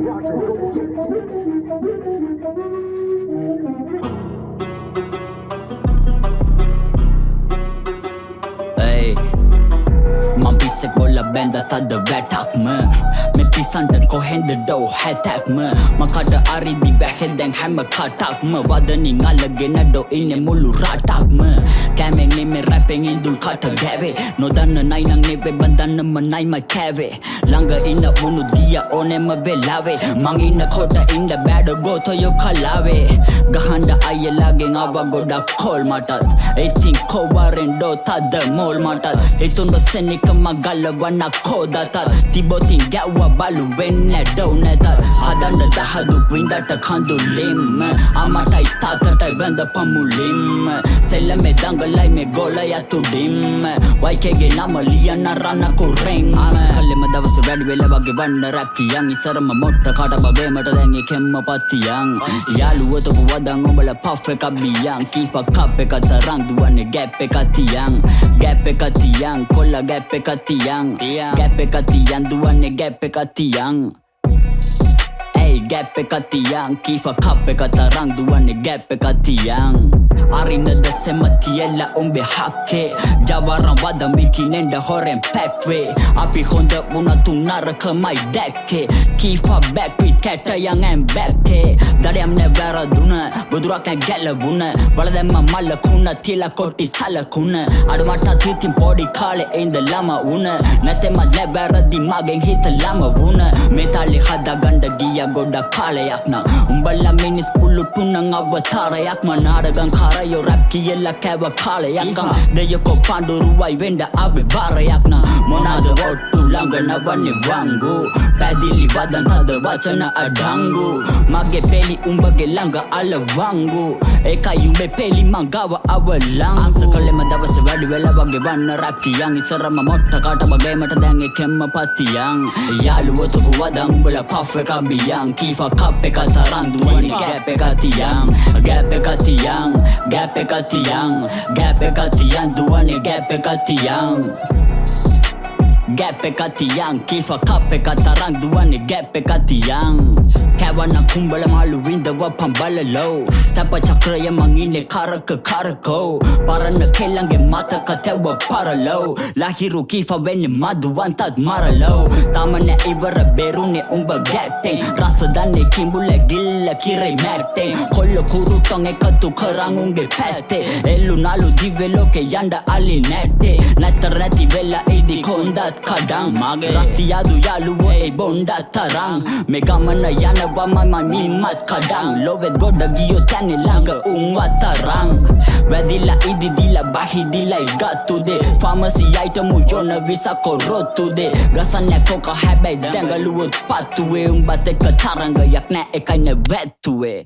Roger, go get it. Hey, man pisek bola benda tad වැටක් මේ පිසන්ට කොහෙන්ද ඩෝ හැතැක්ම මකට අරිදි වැහෙල් දැන් හැම කටක්ම වදනින් අල්ලගෙන ඩෝ ඉන්නේ මුළු රටක්ම කැමෙන් නෙමෙ රැපෙන් ඉඳුල් කට ගැවේ නොදන්න නයිනං නෙවෙයි බඳන්නම නයිම කෑවේ ළඟ ඉන්න වුණුත් ගිය ඕනෙම වෙලාවේ මං ඉන්න කොට ඉන්න බෑඩ ගෝතයෝ කලාවේ ගහන්ඩ අයියලාගෙන් ආව ගොඩක් කෝල් මටත් ඉතින් කෝවරෙන් ඩෝ තද මෝල් මටත් හිතුන සෙනිකම ගල්ලවන්න කෝදතත් තිබොතින් ගැව්ව බලු වෙන්න ඩෝ නැතත් හදන්න දහදුක් වින්දට කඳුලින්ම අමටයි තාතටයි බැඳ පමුලින්ම සෙල්ලමේ දඟලයි මේ ගොලය තුඩින්ම වයිකේගේ නම ලියන්න රන්න කුරෙන් ආස කලෙම දවස වැඩි වෙලා වගේ වන්න රැප් කියන් ඉසරම මොට්ට කට බබේමට දැන් එකෙම්ම පත්තියන් යාළුවතපු වදන් ඔබල පෆ් එක බියන් කීප කප් එක තරං දුවන්නේ ගැප් එක තියන් කොල්ල ගැප් එක තියන් ගැප් එක තියන් දුවන්නේ ගැප් එක තියන් ගැප් එක තියන් කීප කප් එක තරං දුවන්නේ ගැප් එක තියන් අරින්නද සෙම තියලා උඹේ හක්කේ ජවරම් වද මිකිනෙන්ඩ හොරෙන් පැක්වේ අපි හොඳ වුණතු නරකමයි දැක්කේ කීප බැක් විත් කැටයන් ඇන් බැක්කේ දඩයම් නැවැරදුන බුදුරක් නැ ගැලවුන වලදැම්ම මල්ලකුණ තියලා කොටි සලකුණ අඩුමටත් හිතින් පොඩි කාලේ ඉඳලම වුණ නැතෙම නැවැරදි මගෙන් හිතලම වුණ මෙතාලි හදාගණ්ඩ ගිය ගොඩ කාලයක් නම් උඹලා මිනිස් පුල්ලු තුනන් අවතාරයක්ම නාඩගන් කාරයෝ රැප් කියලා කැව කාලයක් දෙයකෝ පඬුරුවයි වෙන්ඩ අබේ බාරයක් නම් මොනාද ඔට්ටු ළඟ නවන්නේ වංගු පැදිලි වදන් තද වචන අඩංගු මගේ පෙලි උඹගේ ළඟ අලවංගු ඒකයි උඹේ පෙලි මං ගාව අවලංගු ආස කලෙම දවස වැඩි වෙලා වගේ වන්න රැප් කියන් ඉසරම මොට්ට කට බගේමට දැන් එකෙම්ම පත්තියන් යාළුවතපු වදන් උඹලා පෆ් එක බියන් කීප කප් එක තරං දුවන්නේ ගැප් එක තියන් ගැප් එක තියන් ගැප් එක තියන් ගැප් එක තියන් දුවන්නේ ගැප් එක තියන් ගැප් එක තියන් කීප කප් එක තරං දුවන්නේ ගැප් එක තියන් කැවන්න කුඹල මාළු විඳව පම්බලලෝ සැප චක්‍රය මං ඉන්නේ කරකෝ පරණ කෙල්ලන්ගේ මතක තැව්ව පරලෝ ලහිරු කීප වෙන්නේ මදුවන්තත් මරලෝ තාම නෑ ඉවර බේරුනේ උඹ ගැටෙන් රස දන්නේ කිඹුල ගිල්ල කිරේ මැටෙන් කොල්ල කුරුටන් එකතු කරන් උන්ගේ පැත්තේ එල්ලු නාලු දිවෙ ලෝකේ යන්න අලි නැටේ නැතර නැති වෙලා ඉදි කොන්දත් කඩන් මගේ රස්තියාදු යාළුවෝ ඒ බොණ්ඩ තරං මේ ගමන යනවා මම මිමත් කඩන් ලොවෙත් ගොඩ ගියෝ තැනේ ළඟ උන්වත් තරං වැදිලා ඉදි දිලා බහිදිලා ගත්තුදේ ෆාමසි අයිටමු යොන විසා කොරොත්තුදේ ගසන්නේ කොක හැබැයි දැඟලුවොත් පත්තුවේ උඹත් එක්ක තරංගයක් නෑ එකයි නැවැත්තුවේ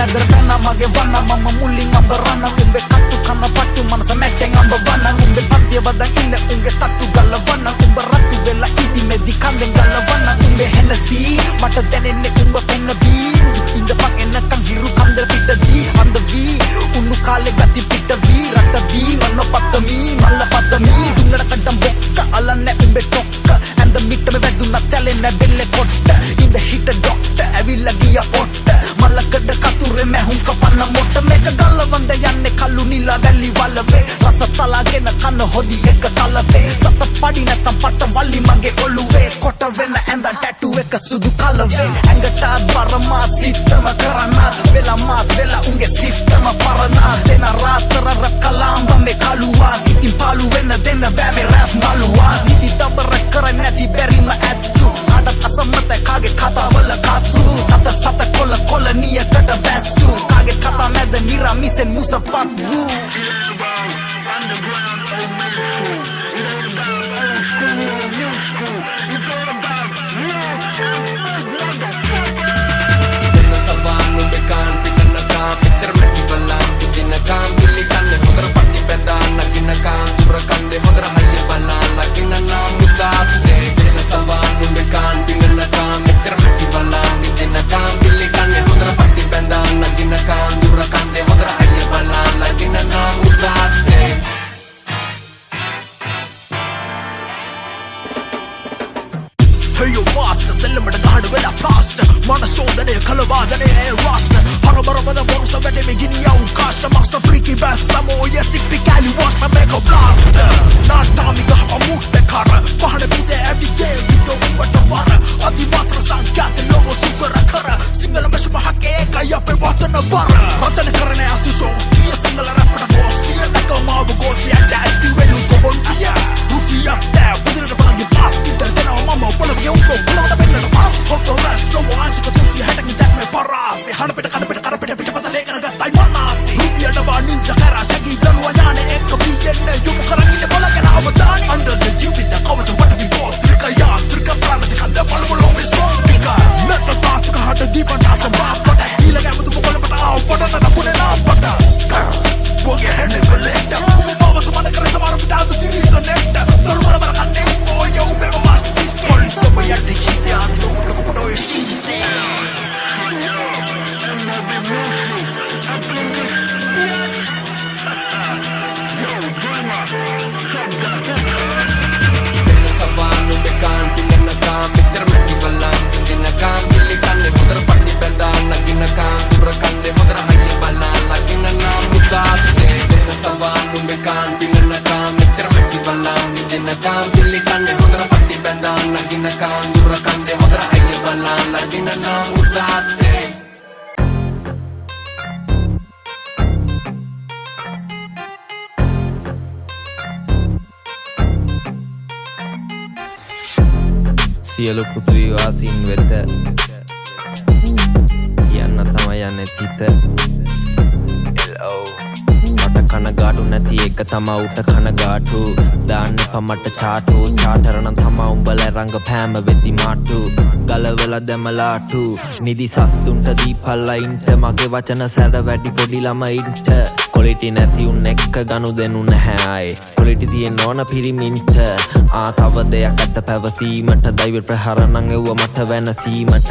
නගර පැන මගේ වන්න මම මුලින් අඹ රන්න උඹේ කට්ටු කන පට්ටු මනස මැට්ටෙන් අඹ වන්න උඹේ පත්තිය බදන් ඉන්න උන්ගේ තට්ටු ගල්ල වන්න උඹ රත්තු වෙලා ඉදි මෙදි කන්දෙන් ගල්ල වන්න උඹේ හෙනසී මට දැනෙන්නේ උඹ පෙන්න බී ඉඳපන් එන්නකන් හිරු කන්දර පිට දී අන්ද වී උන්නු කාලේ ගති පිට වී රට බී මන්න පත්තමී මල්ල පත්තමී දුන්නට කඩම් බොක්ක අලන්නේ උඹේ ටොක්ක ඇඳ මිට්ටම වැදුන තැලෙන්නේ බෙල්ලේ කොට්ට ඉඳ හිට ඩොක්ටර් ඇවිල්ලා ගියා පොට්ට මල්ලකඩ කතුරේ මැහුම් කපන්න මොට මේක ගල්ලවන්ද යන්නේ කළු නිලා වැලි වලවේ රස තලාගෙන කන හොදි එක තලවේ සත පඩි නැත්තම් පට වලි මගේ ඔළුවේ කොට වෙන ඇඳ ටැටු එක සුදු කලවේ ඇඟට බරමා සිත්තම කරනාද වෙලා මාත් වෙලා උන්ගේ සිත්තම පරනාද දෙන රාතර රැප් කලාම්බ මේ කළුවා ඉතින් පාලු වෙන දෙන්න බෑ රැප් මලුවා ඉති දබර කරන්නේ නැති බැරිම ඇත්තු අඩත් අසම්මත කාගේ කතාවල කත්සු සත කොල නියකට බැස්සු කාගේ කතා මැද නිරමිසෙන් මුසපත් වූ Kan, pilih kan, hodra pati benda, nagina kan, dura kan, hodra halli ban blaster Naatami gahva mutte kara Pahane pide everyday video umbata vara Adi matra sankyate logo susara kara Singala meshu mahake eka yape wachana vara Rachana karane ati show Kiya singala rappada dostiya Daka maavu goti anda ati velu sohontiya Ruchi yatte Pudirana panagi pass Ita tena wa mama Upalavage ungo Pulavada bellana pass Hoto rest Lovo anshika tunsi Hetangi dakme parasi Hanapita kanapita karapita pita pata lekana gattai manasi Rupiya daba ninja kara Shagi lanu ayane Eka biyenne Yumu karangile balagana avadani Under the jibita Kavacha watavi bo Trika ya Trika pranati kanda Palmulo me sontika Metta taasuka hata Deepa nasa maapata Ilaga mutu pukole pata Pada nana pune naapata Woge hene beleta Ume mawa sumana kare samaru pita Atu tirisa netta Talu mara mara kanne Oya umero mastis Koli sama yaddi chite Atu umre kukudo ishiste Savanu bekan tingena kam bicar mati balang tingena kam pilih kande hodra patti pendan lagina kam durra kande hodra haye balan lagina nam mutat de savanu bekan tingena kam bicar mati balang tingena kam pilih kande hodra patti pendan lagina kam durra kande hodra haye balan lagina nam mutat සියලු පෘථිවි වාසීන් වෙත යන්න තමයි යන්නේ තිත LO මට කනගාටු නැති එක තමා උට කනගාටු දාන්න පමට චාටු චාටරනම් තමා උඹල රංග පෑම වෙද්දි මාටු ගලවල දැමලාටු නිදි සත්තුන්ට දීපල්ලයින්ට මගේ වචන සැර වැඩි පොඩි ළමයින්ට කොලිටි නැති උන් එක්ක ගනු දෙනු නැහැ ආයේ කොලිටි තියෙන ඕන පිරිමින්ට තව දෙයක් ඇත්ත පැවසීමට දෛව ප්‍රහාරණන් එව්ව මට වෙනසීමට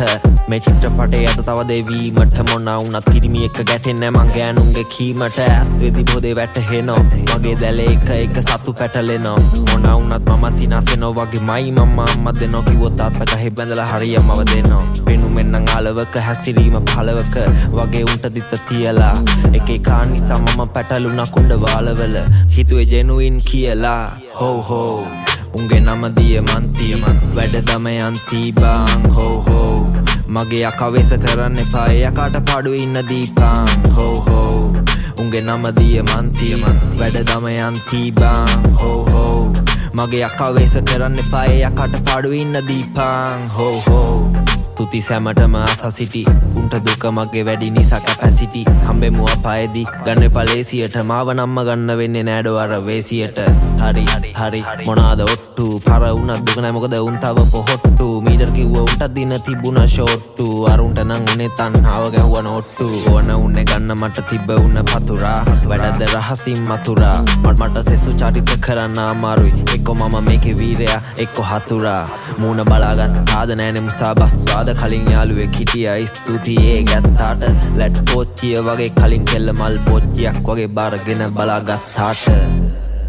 මේ චිත්‍රපටයේ ඇත තව දෙවීමට මොනා වුණත් පිරිමි එක්ක ගැටෙන්නේ මං ගෑනුන්ගේ කීමට ඇත් වෙදි බොදේ වැටහෙනෝ මගේ දැලේ එක සතු පැටලෙනෝ මොනා වුණත් මම සිනාසෙනෝ වගේ මයි මම්මා අම්මා දෙනෝ කිව්වොත් තාත්තා ගහේ බැඳලා හරියමව දෙනෝ පෙනුමෙන් නම් ආලවක හැසිරීම පහලවක වගේ උන්ට දිත්ත තියලා එක නිසා මම පැටලුණා කුණ්ඩ වාලවල හිතුවේ ජෙනුයින් කියලා හෝ හෝ උන්ගේ නම දියමන්ති වැඩ දමයන්ති බං හෝ හෝ මගේ අකවේස කරන්න එපා යකාට පාඩු ඉන්න දීපං හෝ හෝ උන්ගේ නම දියමන්ති වැඩ දමයන්ති බං හෝ හෝ මගේ අකවේස කරන්න එපා යකාට පාඩු ඉන්න දීපං හෝ හෝ තුති සැමටම ආස සිටි උන්ට දුක මගේ වැඩි නිසා කැපැසිටි හම්බෙමු අපායේදී ගන්න පලේසියට මාව නම්ම ගන්න වෙන්නේ නෑඩෝ අර වේසියට හරි හරි මොනාද ඔට්ටු පර උනත් දුක නෑ මොකද උන් තව පොහොට්ටු මීටර් කිව්ව උන්ට දින තිබුණා ෂෝට්ටු අරුන්ට නම් උනේ තණ්හාව ගැහුවා නෝට්ටු ඕන උන්නේ ගන්න මට තිබ්බ උන්න පතුරා වැඩද රහසින් මතුරා මට සෙසු චරිත කරන්න අමාරුයි එක්ක මම මේකේ වීරයා එක්ක හතුරා මූණ බලාගත්තාද නෑනේ මුසා බස්වාද කලින් යාළුවෙක් හිටියා ස්තුතියි ගැත්තාට ලැට් පෝච්චිය වගේ කලින් කෙල්ල මල් පෝච්චියක් වගේ බාරගෙන බලාගත්තාට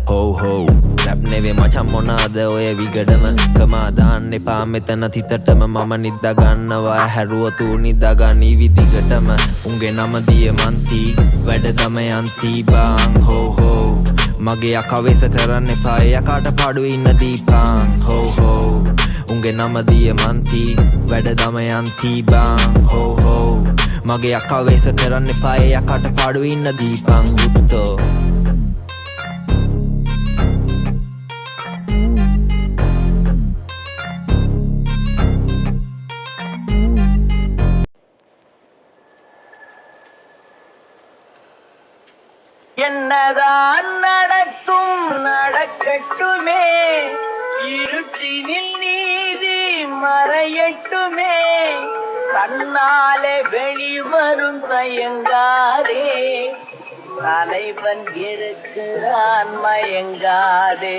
හෝ හෝ රැප් නෙවේ මචං මොනාද ඔය විගඩම කමා දාන්න එපා මෙතන තිතටම මම නිද්දා ගන්නවා හැරුවතු නිදා ගනී විදිගටම උන්ගේ නම දියමන්ති වැඩ දමයන්ති බං හෝ හෝ මගේ අකවේස කරන්න එපා යකාට පාඩු ඉන්න දීපං හෝ හෝ උන්ගේ නම දියමන්ති වැඩ දමයන්ති බං හෝ හෝ මගේ අකවේස කරන්න එපා යකාට පාඩු ඉන්න දීපං බුත්තෝ என்னதான் நடக்கும் நடக்கட்டுமே இருட்டினில் நீதி மறையட்டுமே கண்ணாலே வெளிவரும் தயங்காதே தலைவன் இருக்கிறான் மயங்காதே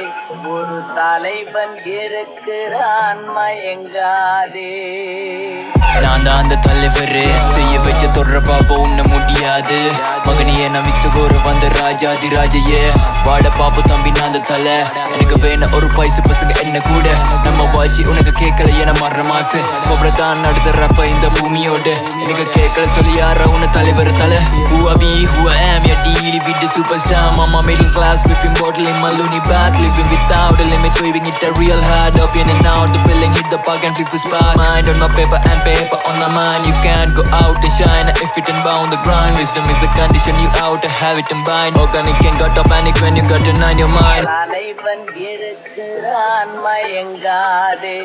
ஒரு தலைவன் இருக்கிறான் மயங்காதே நான் தான் அந்த தலைவர் செய்ய வச்ச தொடர பாப்பா உன்ன முடியாது மகனியே நான் விசுகோரு வந்த ராஜாதி ராஜையே வாட பாப்பு தம்பி நான் அந்த தலை எனக்கு வேணும் ஒரு பைசு பசங்க என்ன கூட நம்ம வாட்சி உனக்கு கேட்கல என மற மாசு தான் நடத்துறப்ப இந்த பூமியோட எனக்கு கேட்கல சொல்லி யாரா உன்ன தலைவர் தலை who I be who I am your deal Gilly with the superstar. Mama middle class, whipping bottle in my loony bags. Living without a limit, waving it a real hard. Up in and out, the building hit the park and flip the spark. Mind on my paper and paper on my mind. You can't go out and shine if it ain't bound the grind. Wisdom is a condition you out to have it in bind. Organic ain't got to panic when you got to nine your mind. தலைவன் இருக்கிறான் மயங்காதே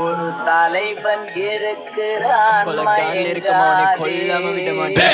ஒரு தலைவன் இருக்கிறான் மயங்காதே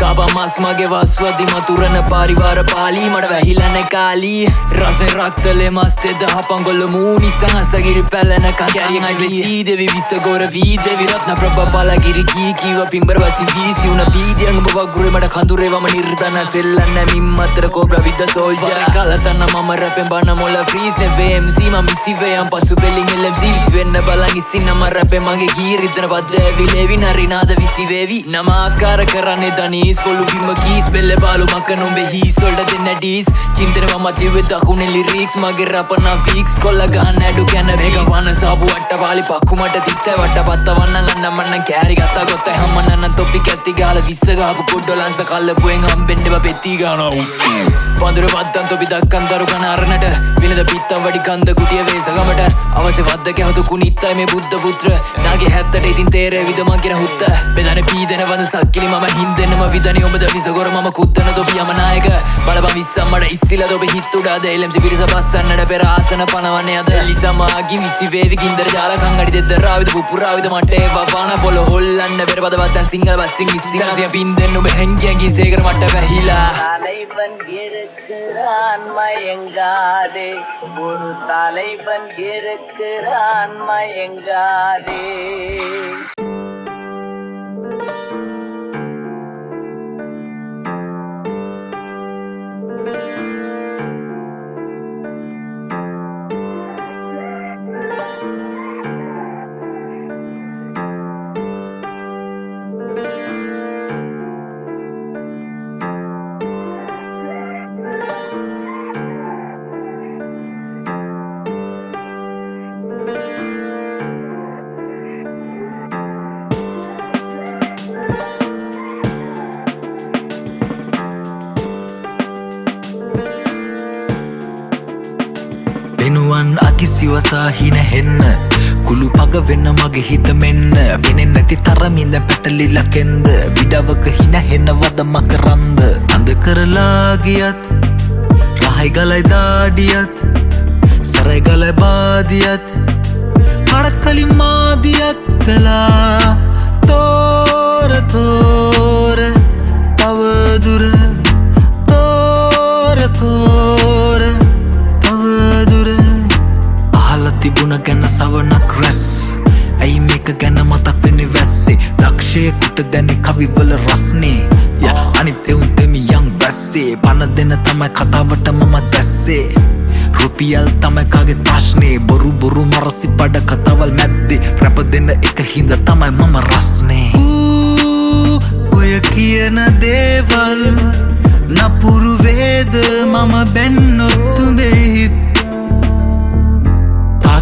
Kaba mas mage vaswadi maturana pariwara pali mada vähilane kali rasne raktale mas teda hapangollu mooni sahasagiri pelana kariyan adi devi visagora vi devi ratna prabha palagiri ki kiwa pimbar wasi visi una pidi ang baba gure mada khandure wama nirdana sellanna mimmatra cobra with the soldier kalatana mama rapen bana mola freeze ne vmc ma misi veyam pasu belling lmc visi venna balan isinna ma rapen mage giridana badde vilevi narinada visi vevi namaskara karane dani Skolu bimma keys belle balu makka nombe hees solda denna dees chintana mama dive dakune lyrics mage rapana weeks kolla gahanna adu kana mega wana sabu watta bali pakku mata titta watta patta wannan anna mannan carry gatta gotta hammanna nan topi katti gala dissa gapu koddolansa kallapuen hambenne ba petti gana pandure waddan topi dakkan daru kana aranata vinada pitta wadi kanda kutiya vesagamata avase waddake hatu kunittai me buddha putra nage hattata idin tere vidama kira hutta bedane pidena wanda sakkili mama hindenna vidani obada visagora mama kuttana topi yamanayaka balaba vissammada issila topi hittuda da LMC pirisa bassannada pera asana panawanne ada lisama agi visi vevi kindara jala kangadi dedda ravida puppuravida matte wafana polo hollanna pera pada vattan singal bassing issina siya pindennu be hengiyangi sekara matta vahila தலைவன் இருக்கிறான் மயங்காதே ஒரு தலைவன் இருக்கிறான் மயங்காதே දෙනුවන් අකිසිවසා හින හෙන්න කුළු පග වෙන්න මගේ හිත මෙන්න පෙනෙන් නැති තරමින්ද පැටලිලා කෙන්ද විඩවක හින හෙන්නවද මකරන්ද අඳ කරලා ගියත් රහයි ගලයි දාඩියත් සරයි ගලයි බාදියත් කඩත් කලින් මාදියත් කලා තෝර තෝර තව දුර තෝර තෝර තිබුණ ගැන සවනක් රැස් ඇයි මේක ගැන මතක් වෙන්නේ වැස්සේ දක්ෂයෙකුට දැනෙ කවිවල රස්නේ ය අනිත් එවුන් තෙමියන් වැස්සේ පන දෙන තමයි කතාවට මම දැස්සේ රුපියල් තමයි කාගේ ප්‍රශ්නේ බොරු බොරු මරසි පඩ කතාවල් මැද්දේ රැප දෙන එක හින්ද තමයි මම රස්නේ ඔය කියන දේවල් නපුරු වේද මම බැන්නොත් උඹේ හිත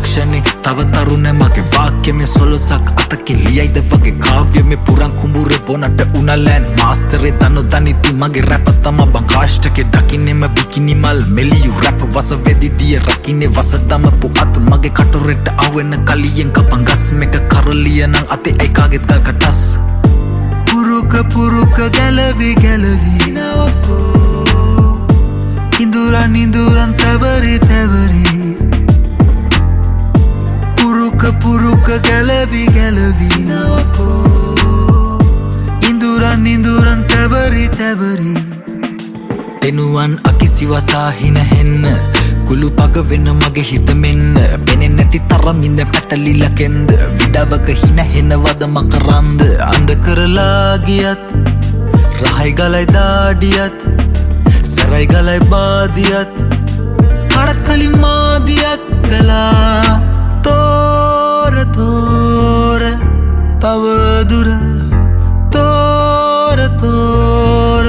ක්ෂණේ තව තරුණ මගේ වාක්‍ය මේ සොලසක් අතකින් ලියයිද වගේ කාව්‍ය මේ පුරන් කුඹුරේ බොනට උනලෑන් මාස්ටරේ දන්නෝ දනිති මගේ රැප තම බං කාෂ්ටකේ දකින්නෙම බිකිනි මල් මෙලියු රැප වස වෙදි දිය රකින්නේ වස දමපු අත මගේ කටුරෙට ආවෙන කලියෙන් කපන් ගස් මේක කරලිය නම් අතේ ඇයි කාගෙත් ගල් කටස් පුරුක පුරුක ගැලවි ගැලවි සිනවකෝ ඉඳුරන් ඉඳුරන් තවරි තවරි පුරුක ගැලවි ගැලවි ඉඳුරන් ඉඳුරන් තැවරි තැවරි දෙනුවන් අකිසිවසා හින හෙන්න කුළු පග වෙන මගේ හිත මෙන්න පෙනෙන් නැති තරමින්ද පැටලිලා කෙන්ද විඩවක හින හෙනවද මකරන්ද අඳ කරලා ගියත් රහයි ගලයි දාඩියත් සරයි ගලයි බාදියත් කඩත් කලින් මාදියත් කලා තෝර තෝර තව දුර තෝර තෝර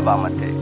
වමතේ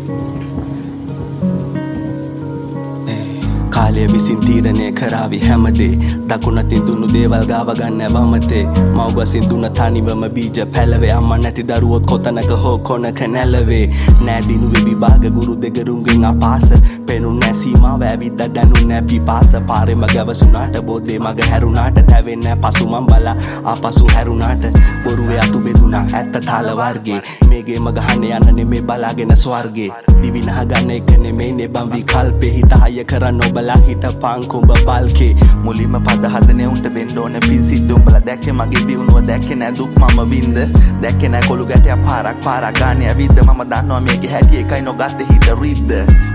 කාලය විසින් තීරණය කරාවි හැමදේ දකුණතින් දුන්නු දේවල් ගාව ගන්න වමතේ මව්ගසින් දුන්න තනිවම බීජ පැලවේ අම්ම නැති දරුවොත් කොතනක හෝ කොනක නැලවේ නෑදිනුවේ විභාග ගුරු දෙගරුන්ගෙන් අපාස පෙනුන් නෑ සීමාව ඇවිද්ද දැනුන් නෑ පිපාස පාරෙම ගැවසුනාට බෝධේ මග හැරුණාට තැවෙන්නේ පසු මම් බලා ආපසු හැරුණාට බොරුවේ අතු බෙදුනා ඇත්ත තාල වර්ගේ මේගේ මග හන්නේ යන්න නෙමේ බලාගෙන ස්වර්ගේ දිවි නහ ගන්න එක නෙමේ නෙබම් විකල්පේ හිත හය කරන්න ඔබලා හිටපන් කුඹ බල්කේ මුලින්ම පද හදනේ උන්ට වෙන්න ඕන පිසිද්ද උඹලා දැක්කේ මගේ දියුණුව දැක්කේ නෑ දුක් මම වින්ද දැක්කේ නෑ කොළු ගැටයක් පාරක් ගානේ ඇවිද්ද මම දන්නවා මේකේ හැටි එකයි නොගත්තේ හිත රිද්ද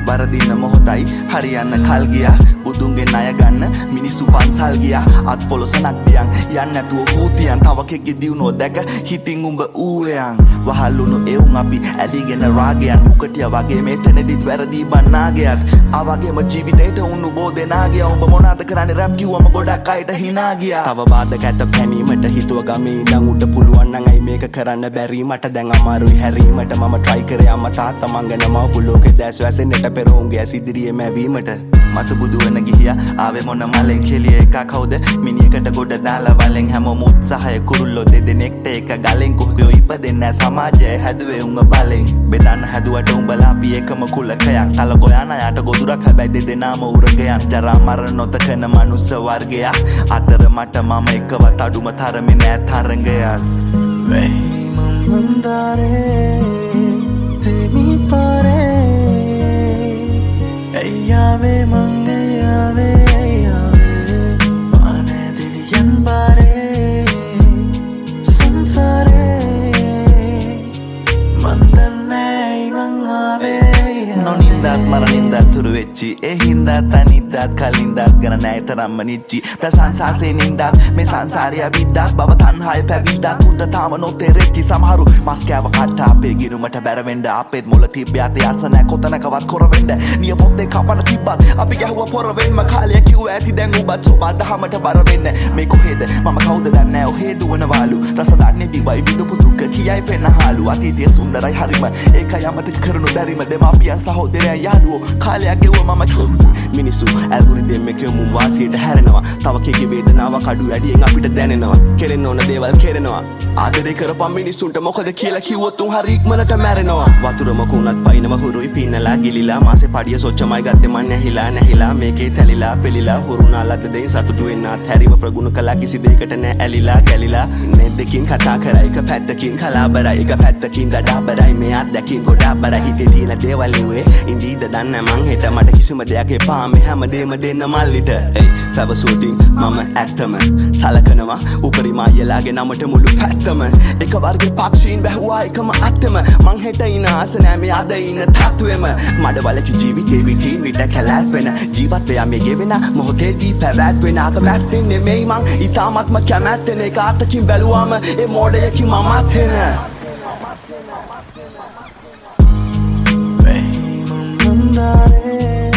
වරදින්න මොහොතයි හරියන්න කල් ගියා බුදුන්ගේ ණය ගන්න මිනිස්සු පන්සල් ගියා අත් පොළොසනක් දියන් යන්න නැතුව හූතියන් තව කෙක්ගේ දියුණුව දැක හිතින් උඹ ඌයන් වහල්ලුණු එවුන් අපි ඇලිගෙන රාගයන් මුකටිය වගේ මෙතනදිත් වැරදි බන්නාගයත් ආවගේම ජීවිතේට උන්නු බෝදෙනාගේ උඹ මොනවද කරන්නේ රැප් කිව්වම ගොඩක් අයට hina ගියා තව බාධක ඇත පැනීමට හිතුව ගමේ ඉඳන් උඩ පුළුවන් නම් අයි මේක කරන්න බැරි මට දැන් අමාරුයි හැරීමට මම try කරේ අම්මා තාත්තා මං ගැන මව ලෝකේ දැස් වැසෙන්නට පෙර උන්ගේ ඇසිදිරියේ මැවීමට මත බුදු වෙන ගිහියා ආවේ මොන මලෙන් කෙලිය එක කවුද මිනිහකට ගොඩ දාලා වලෙන් හැමෝම උත්සාහය කුරුල්ලෝ දෙදෙනෙක්ට එක ගලෙන් කොහොම ඉපදෙන්නේ සමාජය හැදුවේ උඹ බලෙන් බෙදන්න හැදුවට උඹලා අපි එකම කුලකයක් කල ගොයන යට ගොදුරක් හැබැයි දෙදෙනාම උරගයන් ජරා මරණ නොතකන මනුස්ස වර්ගයක් අතර මට මම එකවත් අඩුම තරමේ නෑ තරංගයක් වෙහි මන්දාරේ තෙමි පාරේ අයියාවේ අයියාවේ මානේ දෙවියන් බාරේ සංසාරේ මන්දන්නේ මං ආවේ නොනින්දාත් මරනින්දාත් තුරු වෙච්චි ඒ හින්දාත් අනිද්දාත් කලින්දාත් ගන නෑ තරම්ම නිච්චි ප්‍රසංසාසේ නින්දාත් මේ සංසාරය විද්දාත් බව තණ්හාය පැවිද්දාත් උන්ට තාම නොතෙරෙච්චි සමහරු මස් කෑව කට්ට අපේ ගිනුමට බැරවෙන්න අපේත් මොළ තිබ්බේ අතේ අස නෑ කොතනකවත් කොරවෙන්න නියපොත්තේ කපන තිබ්බත් අපි ගැහුව පොරවෙන්න කාලය කිව්ව ඇති දැන් උඹත් සෝබා දහමට බර වෙන්න මේ කොහෙද මම කවුද දන්නේ ඔහේ දුවනවාලු රස දන්නේ දිවයි විදුපු දුක කියයි පෙන්නහලු අතීතයේ සුන්දරයි හරිම ඒකයි අමතක කරනු බැරිම දෙමාපියන් සහෝදරයන් යාළුවෝ කාලයක් ගෙවුව මම මිනිස්සු ඇල්ගොරිතම් එකේ මුම් වාසියට හැරෙනවා තව කෙගේ වේදනාව කඩු වැඩියෙන් අපිට දැනෙනවා කෙරෙන්න ඕන දේවල් කෙරෙනවා ආදරේ කරපම් මිනිස්සුන්ට මොකද කියලා කිව්වොත් උන් හරි ඉක්මනට මැරෙනවා වතුරමක උනත් පයින්ව හුරුයි පින්නලා ගිලිලා මාසේ පඩිය සොච්චමයි ගත්තේ මන් නැහිලා මේකේ තැලිලා පෙලිලා හුරුනා ලද දෙයින් සතුටු වෙන්නත් හැරිම ප්‍රගුණ කළා කිසි දෙයකට නෑ ඇලිලා ගැලිලා මේ දෙකින් කතා කරා එක පැත්තකින් කලාබරයි එක පැත්තකින් දඩාබරයි මේ අත්දැකීම් ගොඩාක් බරයි හිතේ තියෙන දේවල් නෙවේ ඉඳීද දන්න මං හෙට මට කිසිම දෙයක් එපා මේ හැමදේම දෙන්න මල්ලිට එයි පැවසුවතින් මම ඇත්තම සලකනවා උපරිම අයලාගේ නමට මුළු පැත්තම එක වර්ගේ පක්ෂීන් වැහුවා එකම අත්තම මං හෙට ඉන ආස නෑ මේ අද ඉන තත්වෙම මඩවලකි ජීවිතේ විටින් විට කැලෑත් වෙන ජීවත් වෙයා මේ ගෙවෙන මොහොතේදී පැවැත්වෙන අකමැත්තෙන් නෙමෙයි මං ඉතාමත්ම කැමැත්තෙන එක අතකින් බැලුවාම ඒ මෝඩයකි මමත් වෙන වෙහි මන්දාරේ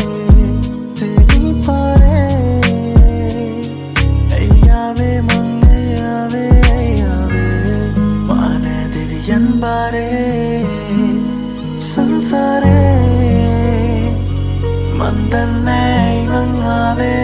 තෙමි පාරේ අයියාවේ අයියාවේ මානේ දෙවියන් බාරේ සංසාරේ මන්දන්නේ මං ආවේ